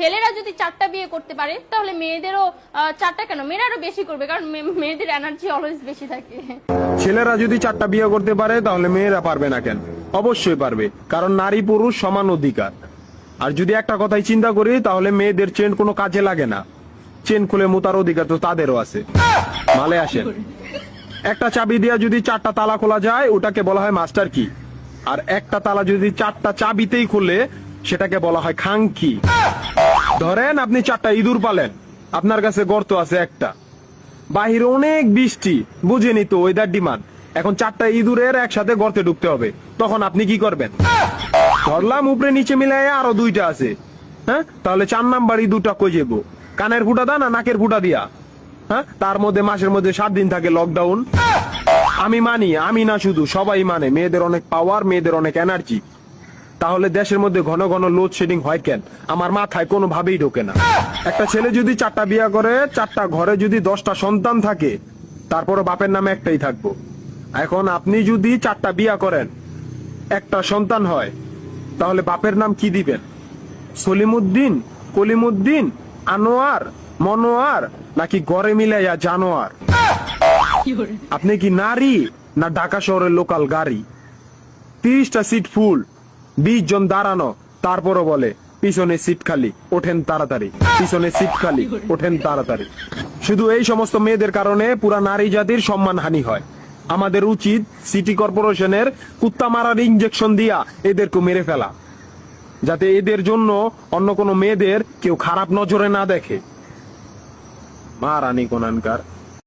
ছেলেরা যদি 4টা বিয়ে করতে পারে তাহলে মেয়েদেরও 4টা কেন, মেয়েরা আরো বেশি করবে, কারণ মেয়েদের এনার্জি অলওয়েজ বেশি থাকে। ছেলেরা যদি 4টা বিয়ে করতে পারে তাহলে মেয়েরা পারবে না কেন? অবশ্যই পারবে, কারণ নারী পুরুষ সমান অধিকার। আর যদি একটা কথাই চিন্তা করি তাহলে মেয়েদের চেন কোনো কাজে লাগে না, চেন খুলে মোতার অধিকার তো তাদেরও আছে। মালে আসেন, একটা চাবি দিয়া যদি 4টা তালা খোলা যায় ওটাকে বলা হয় মাস্টার কি, আর একটা তালা যদি 4টা চাবিতেই খুলে সেটাকে বলা হয় খাঙ্কি। ধরেন আপনি 4টা ইঁদুর পালেন, আপনার কাছে গর্ত আছে একটা, বাহিরে অনেক বৃষ্টি, বুঝেনি তো ওয়েদার ডিমান্ড, এখন 4টা ইঁদুরের একসাথে গর্তে ঢুকতে হবে, তখন আপনি কি করবেন? ধরলাম উপরে নিচে মিলাই আরো 2টা আছে, হ্যাঁ, তাহলে 4 নাম্বার ইঁদুরটা কই যাবো? কানের ফুটা দা না নাকের ফুটা দিয়া? হ্যাঁ, তার মধ্যে মাসের মধ্যে 7 দিন থাকে লকডাউন। আমি মানি, আমি না শুধু সবাই মানে, মেয়েদের অনেক পাওয়ার, মেয়েদের অনেক এনার্জি। তাহলে দেশের মধ্যে ঘন ঘন লোডশেডিং হয় কেন? আমার মাথায় কোনোভাবেই ঢোকে না। একটা ছেলে যদি 4টা বিয়ে করে, 4টা ঘরে যদি 10টা সন্তান থাকে, তারপরে বাপের নামে একটাই থাকবো। এখন আপনি যদি 4টা বিয়ে করেন, একটা সন্তান হয়, তাহলে বাপের নাম কি দিবেন? সলিমুদ্দিন, কলিমুদ্দিন, আনোয়ার, মনোয়ার, নাকি গড়ে মিলাইয়া জানোয়ার? আপনি কি নারী না ঢাকা শহরের লোকাল গাড়ি? 30টা সিট ফুল, 20 জন দাঁড়ানো, তারপরও বলে পিছনে সিট খালি, ওঠেন তাড়াতাড়ি, পিছনে সিট খালি, ওঠেন তাড়াতাড়ি। শুধু এই সমস্ত মেয়েদের কারণে পুরা নারী জাতির সম্মানহানি হয়। আমাদের উচিত সিটি কর্পোরেশনের কুত্তা মারার ইনজেকশন দিয়া এদেরকে মেরে ফেলা, যাতে এদের জন্য অন্য কোনো মেয়েদের কেউ খারাপ নজরে না দেখে। মারানি কোনানকার।